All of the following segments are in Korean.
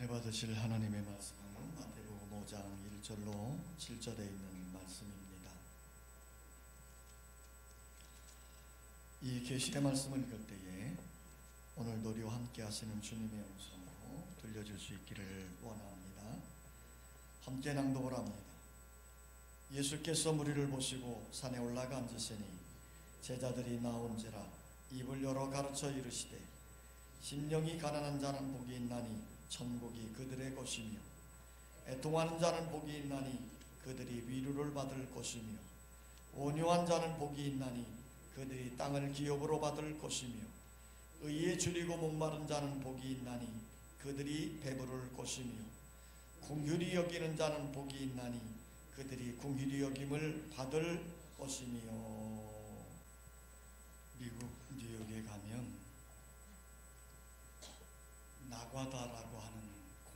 은혜 받으실 하나님의 말씀은 마태복음 5장 1절로 7절에 있는 말씀입니다. 이 계시의 말씀을 읽을 때에 오늘도 우리와 함께 하시는 주님의 음성으로 들려줄 수 있기를 원합니다. 함께 낭독을 합니다. 예수께서 무리를 보시고 산에 올라가 앉으시니 제자들이 나온지라 입을 열어 가르쳐 이르시되 심령이 가난한 자는 복이 있나니 천국이 그들의 것이며 애통하는 자는 복이 있나니 그들이 위로를 받을 것이며 온유한 자는 복이 있나니 그들이 땅을 기업으로 받을 것이며 의에 줄이고 목마른 자는 복이 있나니 그들이 배부를 것이며 긍휼히 여기는 자는 복이 있나니 그들이 긍휼히 여김을 받을 것이며. 미국 뉴욕에 가면 나과다라고 하는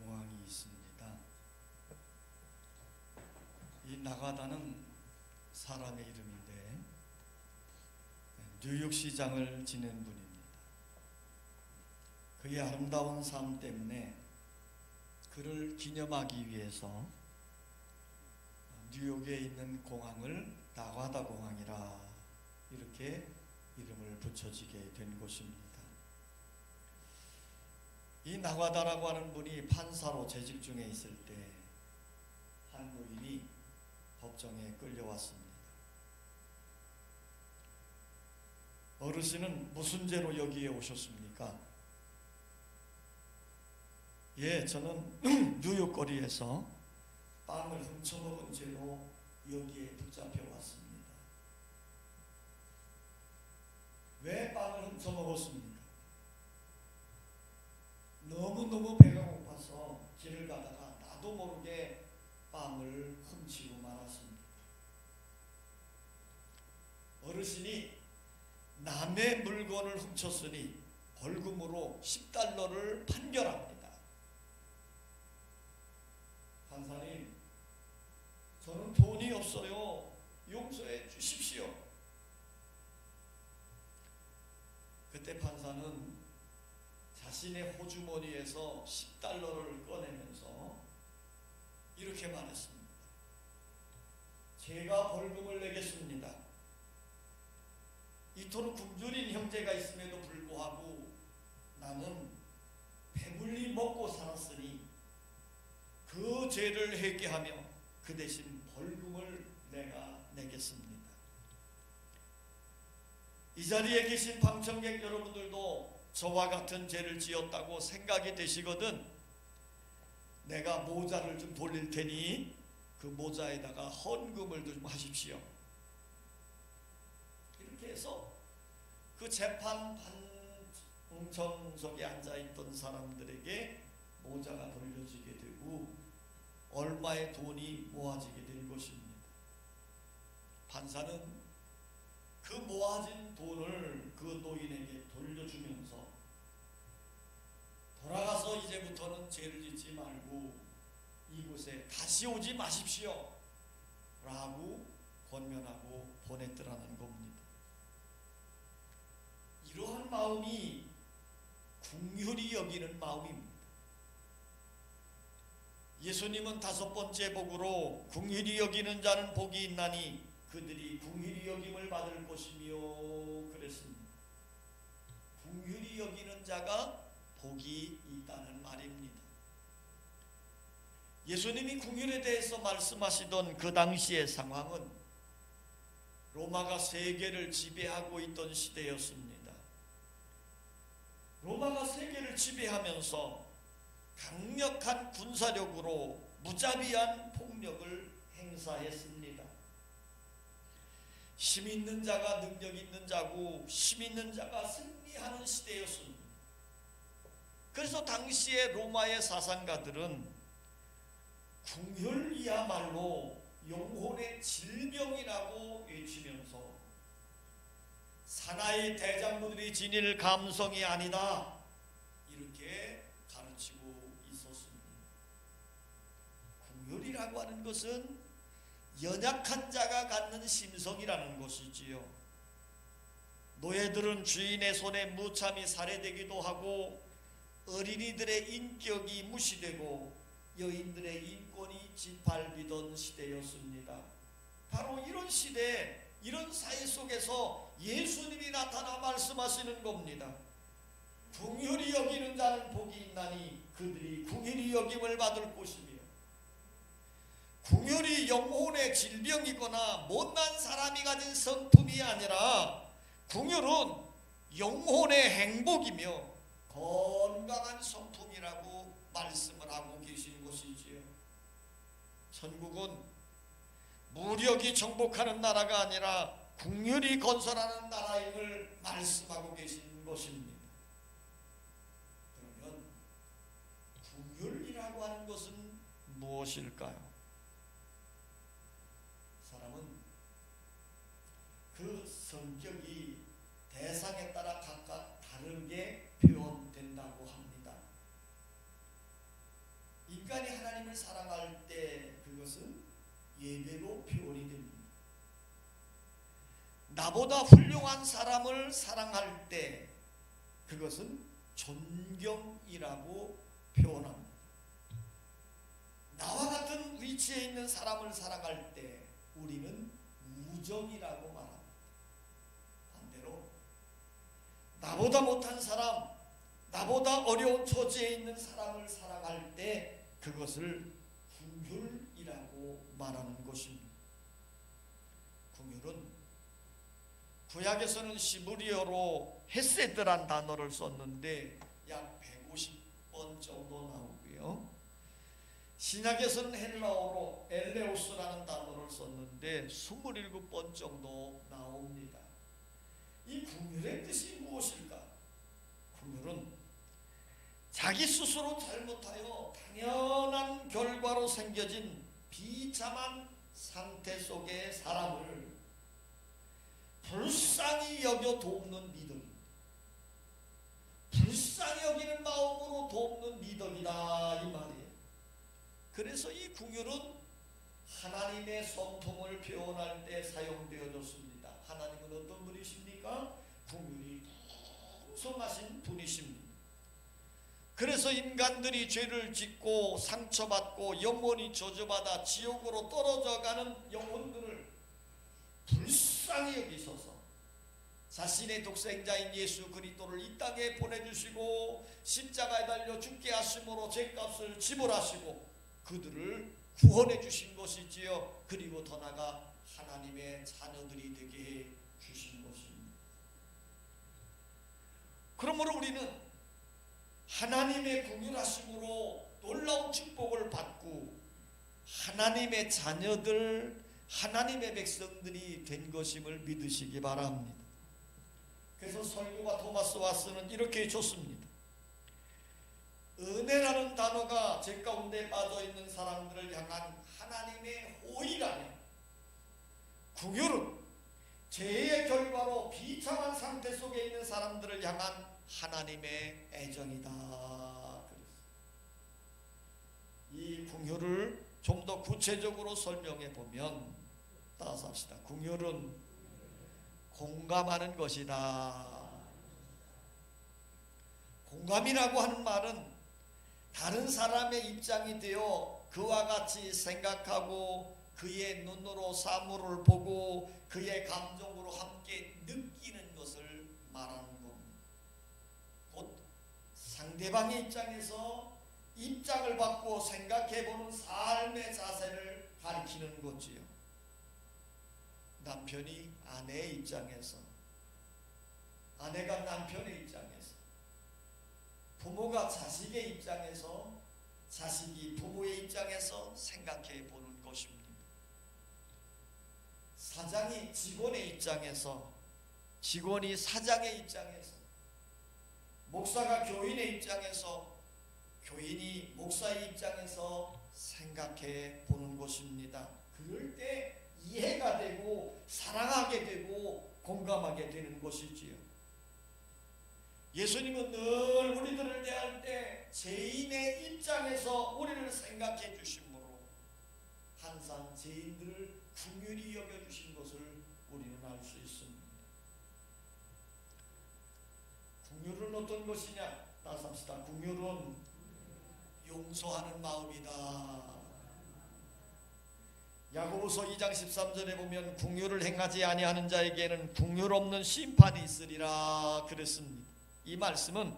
공항이 있습니다. 이 나과다는 사람의 이름인데 뉴욕시장을 지낸 분입니다. 그의 아름다운 삶 때문에 그를 기념하기 위해서 뉴욕에 있는 공항을 나과다 공항이라 이렇게 이름을 붙여지게 된 곳입니다. 이 나과다라고 하는 분이 판사로 재직 중에 있을 때 한 노인이 법정에 끌려왔습니다. 어르신은 무슨 죄로 여기에 오셨습니까? 예, 저는 뉴욕 거리에서 빵을 훔쳐먹은 죄로 여기에 붙잡혀 왔습니다. 왜 빵을 훔쳐먹었습니까? 너무너무 배가 고파서 길을 가다가 나도 모르게 빵을 훔치고 말았습니다. 어르신이 남의 물건을 훔쳤으니 벌금으로 $10를 판결합니다. 판사님, 저는 돈이 없어요. 용서해 주십시오. 그때 판사는 자신의 호주머니에서 $10를 꺼내면서 이렇게 말했습니다. 제가 벌금을 내겠습니다. 이토록 굶주린 형제가 있음에도 불구하고 나는 배불리 먹고 살았으니 그 죄를 회개하며 그 대신 벌금을 내가 내겠습니다. 이 자리에 계신 방청객 여러분들도 저와 같은 죄를 지었다고 생각이 되시거든 내가 모자를 좀 돌릴 테니 그 모자에다가 헌금을 좀 하십시오. 이렇게 해서 그 재판 방청석에 앉아있던 사람들에게 모자가 돌려지게 되고 얼마의 돈이 모아지게 된 것입니다. 판사는 그 모아진 돈을 그 노인에게 돌려주면서 돌아가서 이제부터는 죄를 짓지 말고 이곳에 다시 오지 마십시오 라고 권면하고 보냈더라는 겁니다. 이러한 마음이 긍휼히 여기는 마음입니다. 예수님은 5번째 복으로 긍휼히 여기는 자는 복이 있나니 그들이 긍휼히 여김을 받을 것이며 그랬습니다. 긍휼히 여기는 자가 복이 있다는 말입니다. 예수님이 긍휼에 대해서 말씀하시던 그 당시의 상황은 로마가 세계를 지배하고 있던 시대였습니다. 로마가 세계를 지배하면서 강력한 군사력으로 무자비한 폭력을 행사했습니다. 힘 있는 자가 능력 있는 자고 힘 있는 자가 승리하는 시대였습니다. 그래서 당시에 로마의 사상가들은 긍휼이야말로 영혼의 질병이라고 외치면서 사나이 대장부들이 지닐 감성이 아니다 이렇게 가르치고 있었습니다. 긍휼이라고 하는 것은 연약한 자가 갖는 심성이라는 것이지요. 노예들은 주인의 손에 무참히 살해되기도 하고 어린이들의 인격이 무시되고 여인들의 인권이 짓밟히던 시대였습니다. 바로 이런 시대, 이런 사회 속에서 예수님이 나타나 말씀하시는 겁니다. 긍휼히 여기는 자는 복이 있나니 그들이 긍휼히 여김을 받을 것이며, 긍휼이 영혼의 질병이거나 못난 사람이 가진 성품이 아니라 긍휼은 영혼의 행복이며 건강한 성품이라고 말씀을 하고 계신 것이지요. 천국은 무력이 정복하는 나라가 아니라 긍휼이 건설하는 나라임을 말씀하고 계신 것입니다. 그러면 긍휼이라고 하는 것은 무엇일까요? 사람은 그 성격이 대상에 따라 각각 다르게 표현된다고 합니다. 인간이 하나님을 사랑할 때 그것은 예배로 표현이 됩니다. 나보다 훌륭한 사람을 사랑할 때 그것은 존경이라고 표현합니다. 나와 같은 위치에 있는 사람을 사랑할 때 우리는 우정이라고 말합니다. 반대로 나보다 못한 사람, 나보다 어려운 처지에 있는 사람을 사랑할 때 그것을 긍휼이라고 말하는 것입니다. 긍휼은 구약에서는 시브리어로 헤세드란 단어를 썼는데 약 150번 정도 나오고요. 신약에서는 헬라어로 엘레오스라는 단어를 썼는데 27번 정도 나옵니다. 이 긍휼의 뜻이 무엇일까? 긍휼은 자기 스스로 잘못하여 당연한 결과로 생겨진 비참한 상태 속의 사람을 불쌍히 여겨 돕는 믿음입니다. 불쌍히 여기는 마음으로 돕는 믿음이다 이 말이에요. 그래서 이 긍휼은 하나님의 성품을 표현할 때 사용되어졌습니다. 하나님은 어떤 분이십니까? 긍휼이 풍성하신 분이십니다. 그래서 인간들이 죄를 짓고 상처받고 영원히 저주받아 지옥으로 떨어져가는 영혼들을 불쌍히 여기셔서 자신의 독생자인 예수 그리스도를 이 땅에 보내주시고 십자가에 달려 죽게 하심으로 죄값을 지불하시고 그들을 구원해 주신 것이지요. 그리고 더 나아가 하나님의 자녀들이 되게 해 주신 것입니다. 그러므로 우리는 하나님의 긍휼하심으로 놀라운 축복을 받고 하나님의 자녀들, 하나님의 백성들이 된 것임을 믿으시기 바랍니다. 그래서 설교가 토마스 왓슨은 이렇게 줬습니다. 은혜라는 단어가 죄 가운데 빠져있는 사람들을 향한 하나님의 호의라며, 긍휼은 죄의 결과로 비참한 상태 속에 있는 사람들을 향한 하나님의 애정이다. 이 긍휼을 좀 더 구체적으로 설명해 보면 따라서 합시다. 긍휼은 공감하는 것이다. 공감이라고 하는 말은 다른 사람의 입장이 되어 그와 같이 생각하고 그의 눈으로 사물을 보고 그의 감정으로 함께 느끼는 것을 말하는 겁니다. 곧 상대방의 입장에서 입장을 받고 생각해보는 삶의 자세를 가리키는 거지요. 남편이 아내의 입장에서, 아내가 남편의 입장에서, 부모가 자식의 입장에서, 자식이 부모의 입장에서 생각해 보는 것입니다. 사장이 직원의 입장에서, 직원이 사장의 입장에서, 목사가 교인의 입장에서, 교인이 목사의 입장에서 생각해 보는 것입니다. 그럴 때 이해가 되고 사랑하게 되고 공감하게 되는 것이지요. 예수님은 늘 우리들을 대할 때 죄인의 입장에서 우리를 생각해 주심으로 항상 죄인들을 긍휼히 여겨주신 것을 우리는 알 수 있습니다. 긍휼은 어떤 것이냐? 따라서 합시다. 긍휼은 용서하는 마음이다. 야고보서 2장 13절에 보면 긍휼을 행하지 아니하는 자에게는 긍휼 없는 심판이 있으리라 그랬습니다. 이 말씀은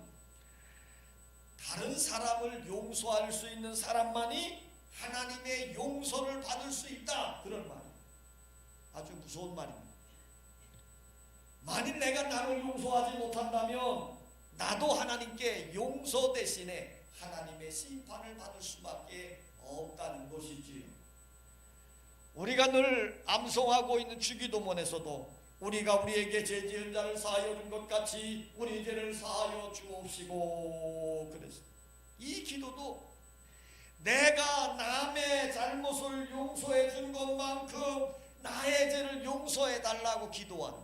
다른 사람을 용서할 수 있는 사람만이 하나님의 용서를 받을 수 있다, 그런 말이에요. 아주 무서운 말입니다. 만일 내가 나를 용서하지 못한다면 나도 하나님께 용서 대신에 하나님의 심판을 받을 수밖에 없다는 것이지요. 우리가 늘 암송하고 있는 주기도문에서도 우리가 우리에게 죄 지은 자를 사하여 준 것 같이 우리 죄를 사하여 주옵시고 그랬어요. 이 기도도 내가 남의 잘못을 용서해 준 것만큼 나의 죄를 용서해 달라고 기도하는,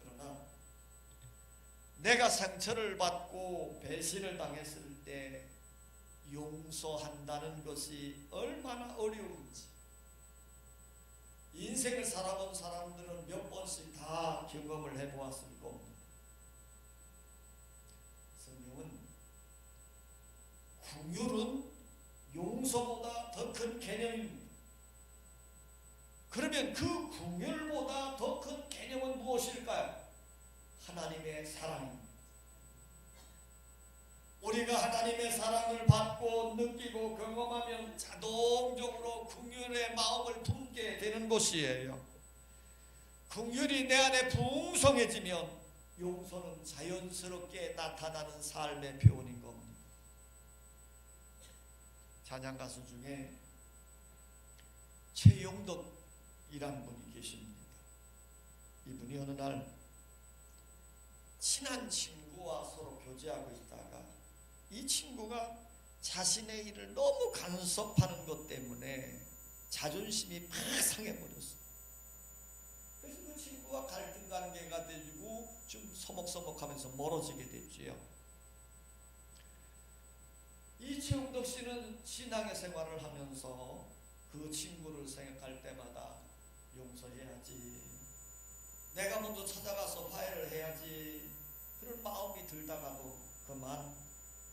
그러나 내가 상처를 받고 배신을 당했을 때 용서한다는 것이 얼마나 어려운지 인생을 살아본 사람들은 몇 번씩 다 경험을 해보았을 겁니다. 성경은 긍휼은 용서보다 더 큰 개념입니다. 그러면 그 긍휼보다 더 큰 개념은 무엇일까요? 하나님의 사랑입니다. 우리가 하나님의 사랑을 받고 느끼고 경험하면 자동적으로 긍휼의 마음을 품게 되는 것이에요. 긍휼이 내 안에 풍성해지면 용서는 자연스럽게 나타나는 삶의 표현인 겁니다. 찬양 가수 중에 최용덕이라는 분이 계십니다. 이분이 어느 날 친한 친구와 서로 교제하고 있다가 이 친구가 자신의 일을 너무 간섭하는 것 때문에 자존심이 팍 상해버렸어요. 그래서 그 친구와 갈등 관계가 되고 좀 서먹서먹하면서 멀어지게 됐지요. 이 최용덕 씨는 신앙의 생활을 하면서 그 친구를 생각할 때마다 용서해야지, 내가 먼저 찾아가서 화해를 해야지, 그런 마음이 들다가도 그만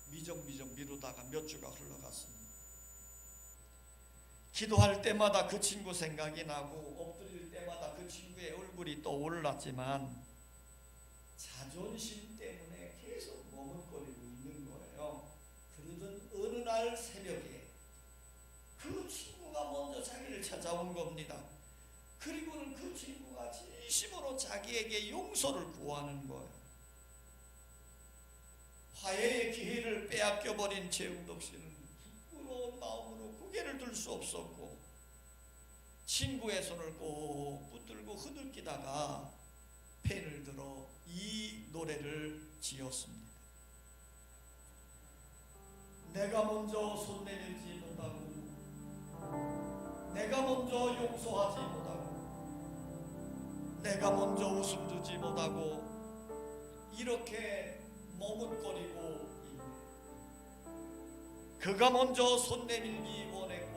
미적미적 미루다가 몇 주가 흘러갔습니다. 기도할 때마다 그 친구 생각이 나고 엎드릴 때마다 그 친구의 얼굴이 떠올랐지만 자존심 때문에 계속 머뭇거리고 있는 거예요. 그러던 어느 날 새벽에 그 친구가 먼저 자기를 찾아온 겁니다. 그리고는 그 친구가 진심으로 자기에게 용서를 구하는 거예요. 화해의 기회를 빼앗겨버린 최용덕 씨는 부끄러운 마음으로 고개를 들 수 없었고 친구의 손을 꼭 붙들고 흐느끼다가 펜을 들어 이 노래를 지었습니다. 내가 먼저 손 내밀지 못하고 내가 먼저 용서하지 못하고 내가 먼저 웃음 주지 못하고 이렇게 머뭇거리고 있네. 그가 먼저 손 내밀기 원했고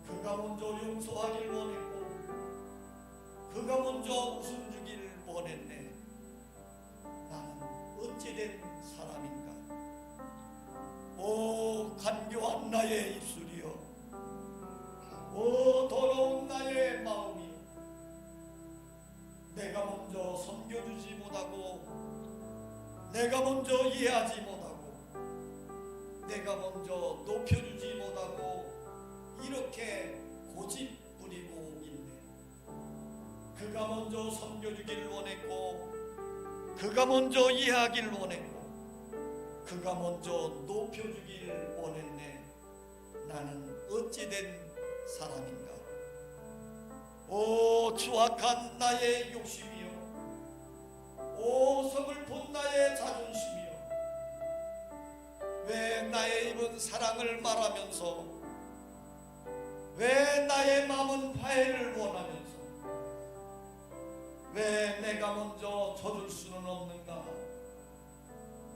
그가 먼저 용서하길 원했고 그가 먼저 웃음 주길 원했네. 나는 어찌된 사람인가. 오 간교한 나의 입술이여, 오 더러운 나의 마음이여, 내가 먼저 섬겨주지 못하고 내가 먼저 이해하지 못하고 내가 먼저 높여주지 못하고 이렇게 고집 부리고 있네. 그가 먼저 섬겨주길 원했고 그가 먼저 이해하길 원했고 그가 먼저 높여주길 원했네. 나는 어찌된 사람인가. 오 추악한 나의 욕심이여, 오 서글픈 나의 자존심이여, 왜 나의 입은 사랑을 말하면서 왜 나의 마음은 화해를 원하면서 왜 내가 먼저 져줄 수는 없는가.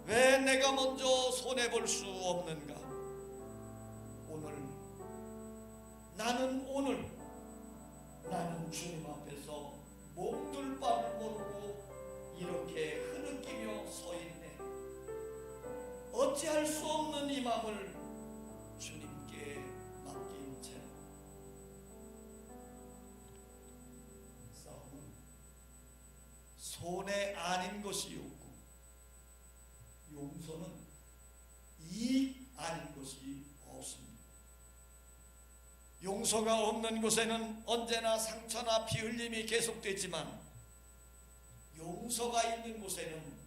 왜 내가 먼저 손해볼 수 없는가. 나는 주님 앞에서 몸둘 바를 모르고 이렇게 흐느끼며 서 어찌할 수 없는 이 마음을 주님께 맡긴 채 싸움은 손에 아닌 것이 없고 용서는 이익 아닌 것이 없습니다. 용서가 없는 곳에는 언제나 상처나 피 흘림이 계속되지만 용서가 있는 곳에는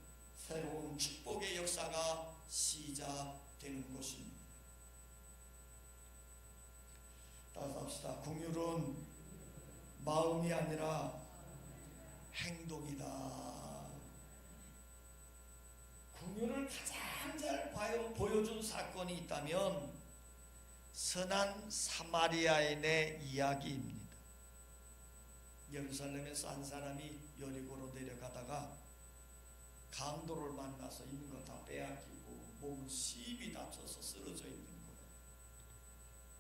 새로운 축복의 역사가 시작되는 것입니다. 따라서 합시다. 긍휼은 마음이 아니라 행동이다. 긍휼을 가장 잘 보여준 사건이 있다면 선한 사마리아인의 이야기입니다. 예루살렘에서 한 사람이 여리고로 내려가다가 강도를 만나서 있는 거 다 빼앗기고 몸을 씹이 다쳐서 쓰러져 있는 거예요.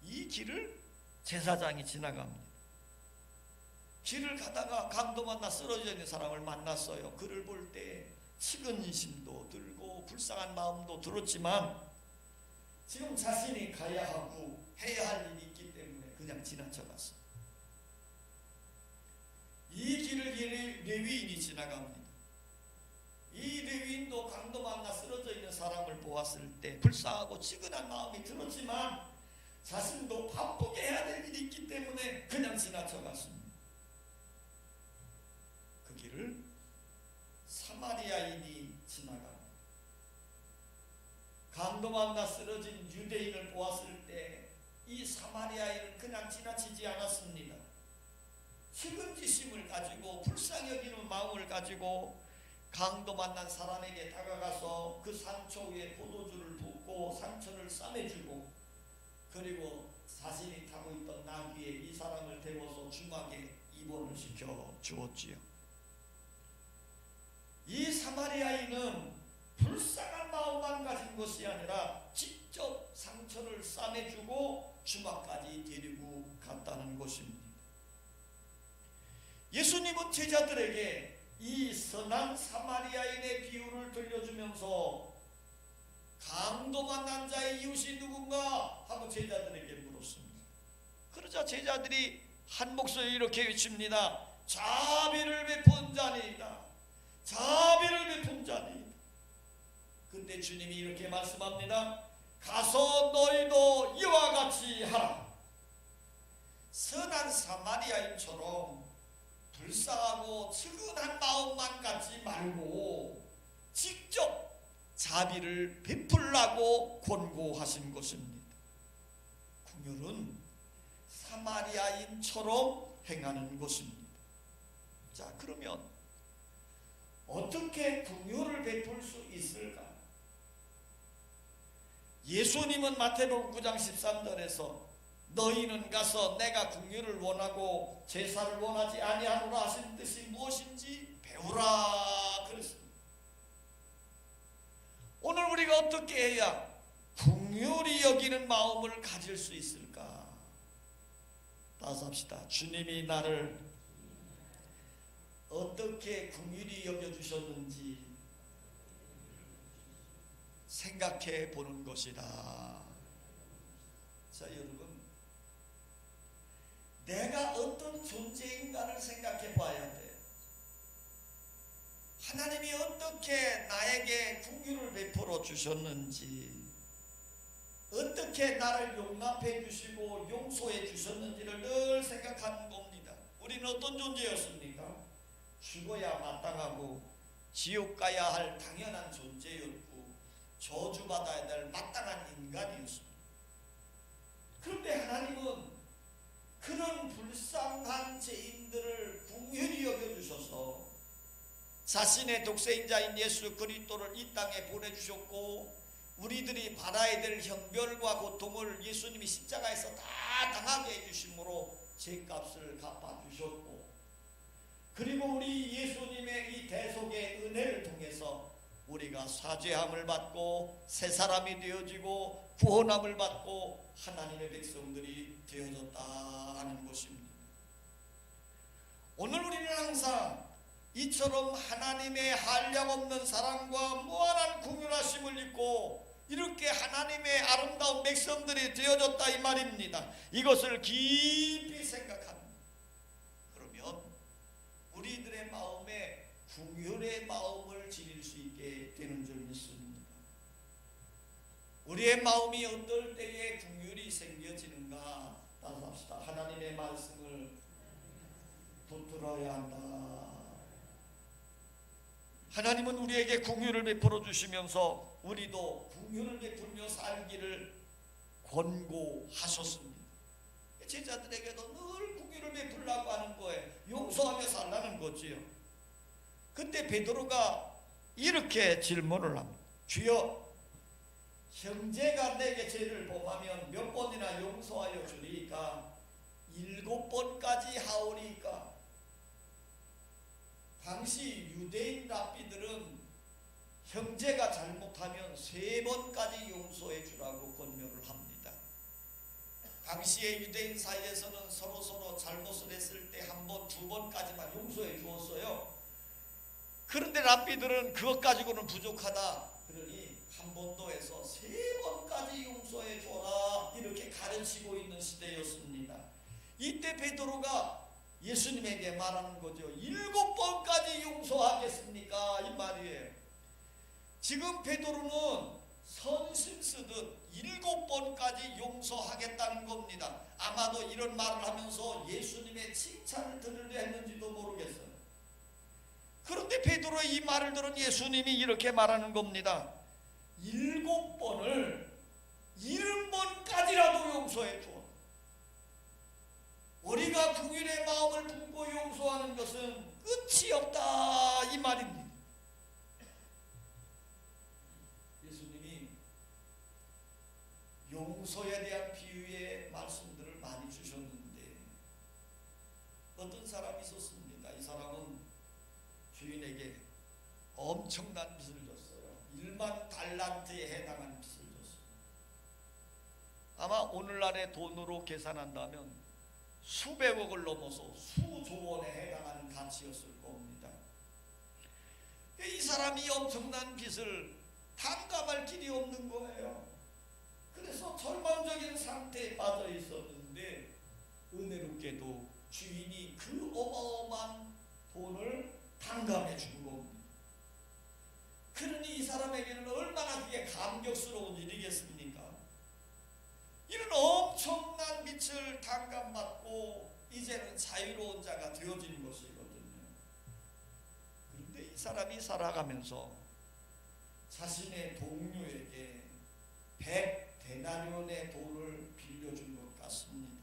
이 길을 제사장이 지나갑니다. 길을 가다가 강도 만나 쓰러져 있는 사람을 만났어요. 그를 볼 때 측은심도 들고 불쌍한 마음도 들었지만 지금 자신이 가야 하고 해야 할 일이 있기 때문에 그냥 지나쳐갔어요. 이 길을 레위인이 지나갑니다. 이 레위인도 강도 만나 쓰러져 있는 사람을 보았을 때 불쌍하고 측은한 마음이 들었지만 자신도 바쁘게 해야 될 일이 있기 때문에 그냥 지나쳐갔습니다. 그 길을 사마리아인이 지나갑니다. 강도 만나 쓰러진 유대인을 보았을 때 이 사마리아인은 그냥 지나치지 않았습니다. 측은지심을 가지고 불쌍히 여기는 마음을 가지고 강도 만난 사람에게 다가가서 그 상처 위에 포도주를 붓고 상처를 싸매주고 그리고 자신이 타고 있던 나귀에 이 사람을 태워서 주막에 입원을 시켜 주었지요. 이 사마리아인은 불쌍한 마음만 가진 것이 아니라 직접 상처를 싸매주고 주막까지 데리고 갔다는 것입니다. 예수님은 제자들에게 이 선한 사마리아인의 비유를 들려주면서 강도 만난 자의 이웃이 누군가 하고 제자들에게 물었습니다. 그러자 제자들이 한 목소리 이렇게 외칩니다. 자비를 베푼 자니이다. 자비를 베푼 자니이다. 근데 주님이 이렇게 말씀합니다. 가서 너희도 이와 같이 하라. 선한 사마리아인처럼 불쌍하고 측은한 마음만 갖지 말고 직접 자비를 베풀라고 권고하신 것입니다. 긍휼은 사마리아인처럼 행하는 것입니다. 자, 그러면 어떻게 긍휼을 베풀 수 있을까? 예수님은 마태복음 9장 13절에서 너희는 가서 내가 긍휼을 원하고 제사를 원하지 아니하노라 하신 뜻이 무엇인지 배우라 그랬습니다. 오늘 우리가 어떻게 해야 긍휼히 여기는 마음을 가질 수 있을까? 따라서 합시다. 주님이 나를 어떻게 긍휼히 여겨주셨는지 생각해 보는 것이다. 자, 여러분, 내가 어떤 존재인가를 생각해 봐야 돼요. 하나님이 어떻게 나에게 긍휼을 베풀어 주셨는지, 어떻게 나를 용납해 주시고 용서해 주셨는지를 늘 생각하는 겁니다. 우리는 어떤 존재였습니까? 죽어야 마땅하고 지옥 가야 할 당연한 존재였고 저주받아야 될 마땅한 인간이었습니다. 그런데 하나님은 그런 불쌍한 죄인들을 긍휼히 여겨주셔서 자신의 독생자인 예수 그리스도를 이 땅에 보내주셨고 우리들이 받아야 될 형벌과 고통을 예수님이 십자가에서 다 당하게 해주심으로 죄값을 갚아주셨고 그리고 우리 예수님의 이 대속의 은혜를 통해서 우리가 사죄함을 받고 새 사람이 되어지고 구원함을 받고 하나님의 백성들이 되어졌다 하는 것입니다. 오늘 우리는 항상 이처럼 하나님의 한량없는 사랑과 무한한 긍휼하심을 입고 이렇게 하나님의 아름다운 백성들이 되어졌다 이 말입니다. 이것을 깊이 생각합니다. 그러면 우리들의 마음에 궁율의 마음을 지닐 수 있게 되는 줄 믿습니다. 우리의 마음이 어떨 때에 궁율이 생겨지는가? 따라서 합시다. 하나님의 말씀을 붙들어야 한다. 하나님은 우리에게 궁율을 베풀어 주시면서 우리도 궁율을 베풀며 살기를 권고하셨습니다. 제자들에게도 늘 궁율을 베풀려고 하는 거예요. 용서하며 살라는 거지요. 그때 베드로가 이렇게 질문을 합니다. 주여, 형제가 내게 죄를 범하면 몇 번이나 용서하여 주리이까? 7번까지 하오리이까? 당시 유대인 랍비들은 형제가 잘못하면 3번까지 용서해 주라고 권면을 합니다. 당시의 유대인 사이에서는 서로 잘못을 했을 때 1번, 2번까지만 용서해 주었어요. 그런데 랍비들은 그것 가지고는 부족하다. 그러니 1번도 해서 3번까지 용서해 줘라, 이렇게 가르치고 있는 시대였습니다. 이때 베드로가 예수님에게 말하는 거죠. 7번까지 용서하겠습니까? 이 말이에요. 지금 베드로는 선심 쓰듯 7번까지 용서하겠다는 겁니다. 아마도 이런 말을 하면서 예수님의 칭찬을 들으려 했는지도 모르겠어요. 그런데 베드로의 이 말을 들은 예수님이 이렇게 말하는 겁니다. 7번을 70번까지라도 용서해 줘. 우리가 궁율의 마음을 품고 용서하는 것은 끝이 없다 이 말입니다. 예수님이 용서에 대한 비유의 말씀들을 많이 주셨는데 어떤 사람이 있었습니다. 이 사람은 주인에게 엄청난 빚을 줬어요. 1만 달란트에 해당하는 빚을 줬어요. 아마 오늘날의 돈으로 계산한다면 수백억을 넘어서 수조 원에 해당하는 가치였을 겁니다. 이 사람이 엄청난 빚을 탕감할 길이 없는 거예요. 그래서 절망적인 상태에 빠져 있었는데 은혜롭게도 주인이 그 어마어마한 돈을 탕감해 준 겁니다. 그러니 이 사람에게는 얼마나 그게 감격스러운 일이겠습니까? 이런 엄청난 빚을 탕감받고 이제는 자유로운 자가 되어진 것이거든요. 그런데 이 사람이 살아가면서 자신의 동료에게 100데나리온의 돈을 빌려준 것 같습니다.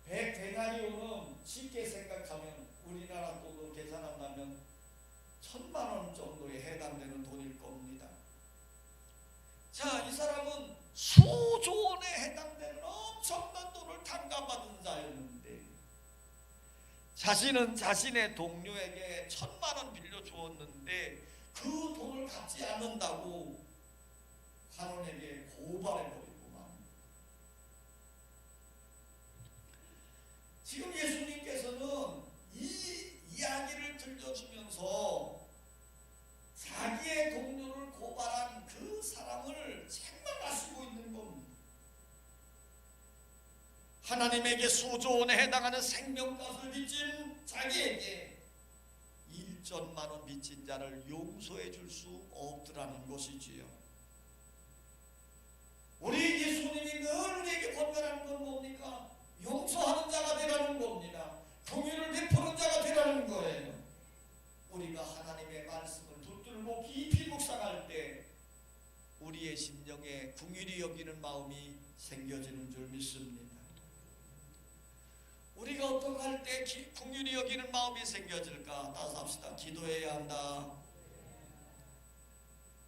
100데나리온은 쉽게 생각하면 우리나라 돈으로 계산한다면 1000만 원 정도에 해당되는 돈일 겁니다. 자, 이 사람은 수조 원에 해당되는 엄청난 돈을 탕감받은 자였는데 자신은 자신의 동료에게 1000만 원 빌려주었는데 그 돈을 갚지 않는다고 관원에게 고발해버리고 맙니다. 지금 예수님께서는 이 이야기를 들려주면서 자기의 동료를 고발한 그 사람을 책망하시고 있는 겁니다. 하나님에게 수조 원에 해당하는 생명값을 빚진 자기에게 1천만 원 빚진 자를 용서해 줄 수 없더라는 것이지요. 우리 예수님이 늘 우리에게 권면하는 건 뭡니까? 용서하는 자가 되라는 겁니다. 긍휼을 베푸는 자가 되라는 거예요. 우리가 하나님의 말씀을 붙들고 깊이 묵상할 때 우리의 심령에 긍휼히 여기는 마음이 생겨지는 줄 믿습니다. 우리가 어떻게 할 때 긍휼히 여기는 마음이 생겨질까? 따라서 합시다. 기도해야 한다.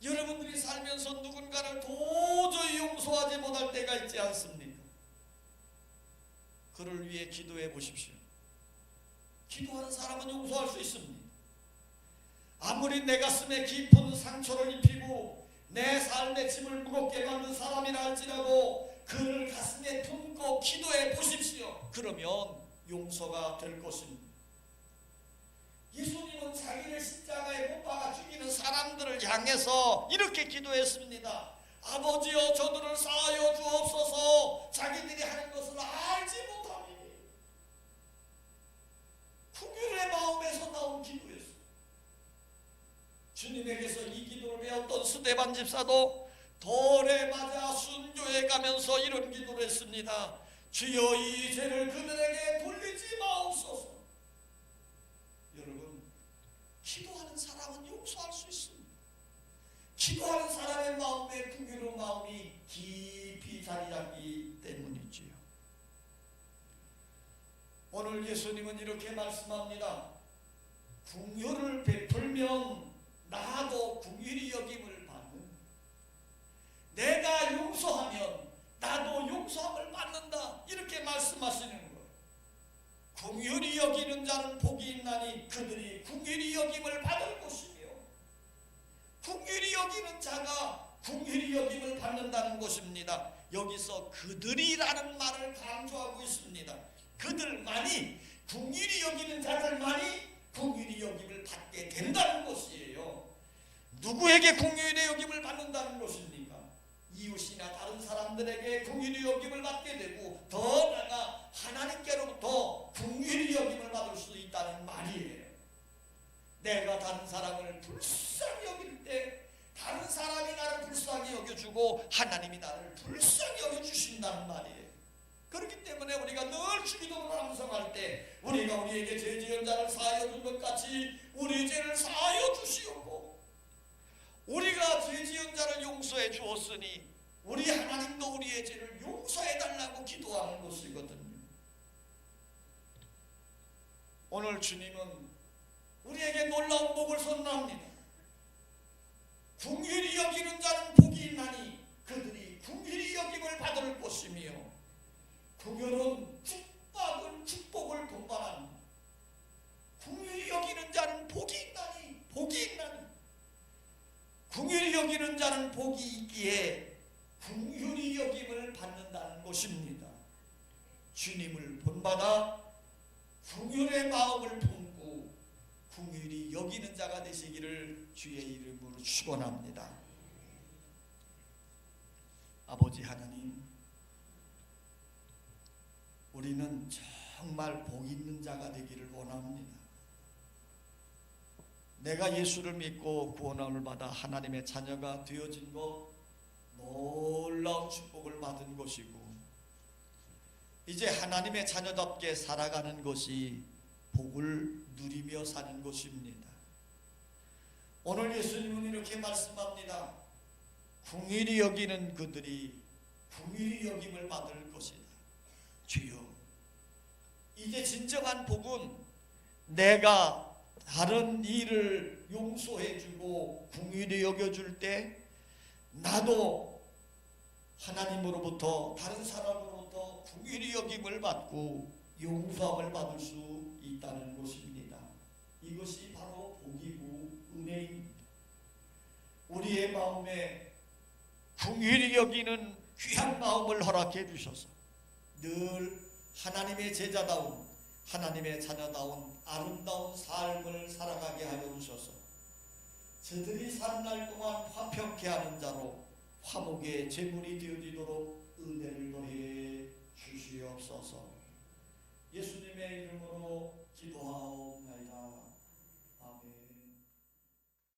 여러분들이 살면서 누군가를 도저히 용서하지 못할 때가 있지 않습니까? 그를 위해 기도해 보십시오. 기도하는 사람은 용서할 수 있습니다. 아무리 내 가슴에 깊은 상처를 입히고 내 삶의 짐을 무겁게 만든 사람이라 할지라도 그를 가슴에 품고 기도해 보십시오. 그러면 용서가 될 것입니다. 예수님은 자기를 십자가에 못 박아 죽이는 사람들을 향해서 이렇게 기도했습니다. 아버지여 저들을 사하여 주옵소서. 자기들이 하는 것을 알지 못함이니. 긍휼의 마음에서 나온 기도였습니다. 주님에게서 이 기도를 배웠던 스데반 집사도 돌에 맞아 순교해 가면서 이런 기도를 했습니다. 주여 이 죄를 그들에게 돌리지 마옵소서. 여러분, 기도하는 사람은 용서할 수 있습니다. 기도하는 사람의 마음에 긍휼한 마음이 깊이 자리 잡기 때문이지요. 오늘 예수님은 이렇게 말씀합니다. 긍휼을 베풀면 나도 긍휼히 여김을 받는, 내가 용서하면 나도 용서함을 받는다, 이렇게 말씀하시는 거예요. 긍휼히 여기는 자는 복이 있나니 그들이 긍휼히 여김을 받을 것이며, 긍휼히 여기는 자가 긍휼히 여김을 받는다는 것입니다. 여기서 그들이라는 말을 강조하고 있습니다. 그들만이, 긍휼히 여기는 자들만이 긍휼히 여김을 받게 된다는 것이에요. 누구에게 긍휼히 여김을 받는다는 것입니까? 이웃이나 다른 사람들에게 긍휼히 여김을 받게 되고, 더 나아가 하나님께로부터 긍휼히 여김을 받을 수 있다는 말이에요. 내가 다른 사람을 불쌍히 여길 때 다른 사람이 나를 불쌍히 여겨주고 하나님이 나를 불쌍히 여겨주신다는 말이에요. 그렇기 때문에 우리가 늘 주기도문을 암송할 때 우리가 우리에게 죄 지은 자를 사하여 준 것 같이 우리 죄를 사하여 주시옵고, 우리가 죄 지은 자를 용서해 주었으니 우리 하나님도 우리의 죄를 용서해 달라고 기도하는 것이거든요. 오늘 주님은 우리에게 놀라운 복을 선언합니다. 긍휼히 여기는 자는 복이 있나니 그들이 긍휼히 여김을 받을 것이며, 긍휼은 축복을 동반합니다. 긍휼히 여기는 자는 복이 있나니, 긍휼히 여기는 자는 복이 있기에 긍휼히 여김을 받는다는 것입니다. 주님을 본받아 긍휼의 마음을 품고 긍휼히 여기는 자가 되시기를 주의 이름으로 축원합니다. 아버지 하나님, 우리는 정말 복 있는 자가 되기를 원합니다. 내가 예수를 믿고 구원함을 받아 하나님의 자녀가 되어진 것, 놀라운 축복을 받은 것이고, 이제 하나님의 자녀답게 살아가는 것이 복을 누리며 사는 것입니다. 오늘 예수님은 이렇게 말씀합니다. 긍휼히 여기는 그들이 긍휼히 여김을 받을 것이다. 주여, 이제 진정한 복은 내가 다른 일을 용서해주고 긍휼히 여겨줄 때 나도 하나님으로부터, 다른 사람으로부터 긍휼히 여김을 받고 용서함을 받을 수 있다는 것입니다. 이것이 바로 복이고 은혜입니다. 우리의 마음에 긍휼히 여기는 귀한 마음을 허락해 주셔서 늘 하나님의 제자다운, 하나님의 자녀다운 아름다운 삶을 살아가게 하여 주셔서 저들이 산 날 동안 화평케 하는 자로 화목의 제물이 되어지도록 은혜를 더해 주시옵소서. 예수님의 이름으로 기도하옵나이다.